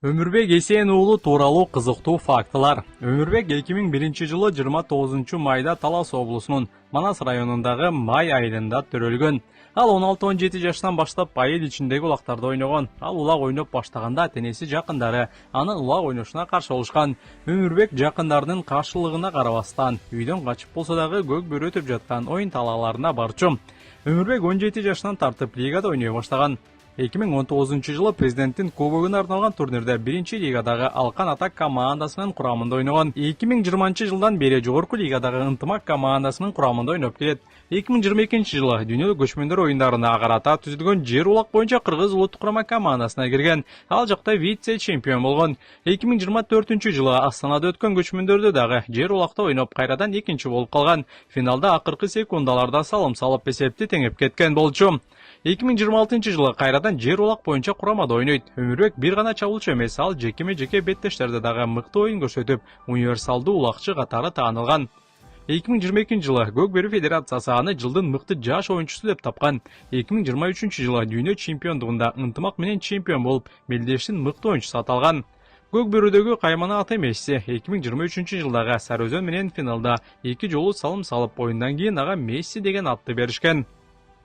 Өмүрбек Эсен уулу тууралуу кызыктуу фактылар. Өмүрбек 2001-жылы 29 майда Талас облусунун Манас районундагы Май айылында төрөлгөн. Ал 16-17 жаштан баштап айыл ичиндеги улактарда ойногон. Ал улак ойноп баштаганда тенеси жакындары анын улак ойношуна каршы болушкан. Өмүрбек жакындарынын каршылыгына карабастан үйдөн качып болсо дагы көк бөрү өтүп жаткан оюн талааларына барчу. Өмүрбек 17 жаштан тартып лигада ойной баштаган. 2019-жылы президенттин кубогуна арналган турнирде 1-лигадагы Алкан Атак командасынын курамында ойногон. 2020-жылдан бери жогорку лигадагы Ынтымак командасынын курамында ойноп келет. 2022-жылы дүйнөлүк көчмөндөр оюндарына карата түзүлгөн жер улак боюнча Кыргыз улуттук курама командасына кирген. Ал жакта вице-чемпион болгон. 2024-жылы Астанада өткөн көчмөндөрдө дагы жер улакта ойноп кайрадан экинчи болуп калган. Финалда акыркы секундаларда салым салып эсепти теңеп кеткен болчу. 2026-жылы кайрадан жер улак боюнча курамада ойнойт. Өмүрбек бир гана чабуулчу эмес, ал жекеме-жеке беттештерде дагы мыкты оюн көрсөтүп, универсалдуу улакчы катары таанылган. 2022-жылы Көк Бөрү Федерациясы аны жылдын мыкты жаш оюнчусу деп тапкан. 2023-жылы дүйнө чемпиондугунда Ынтымак менен чемпион болуп, Мелдештин мыкты оюнчусу аталган. Көк Бөрүдөгү каймана аты Месси 2023-жылдагы Сарыөзөн менен финалда 2 жолу салым салып, оюндан кийин ага Месси деген атты беришкен.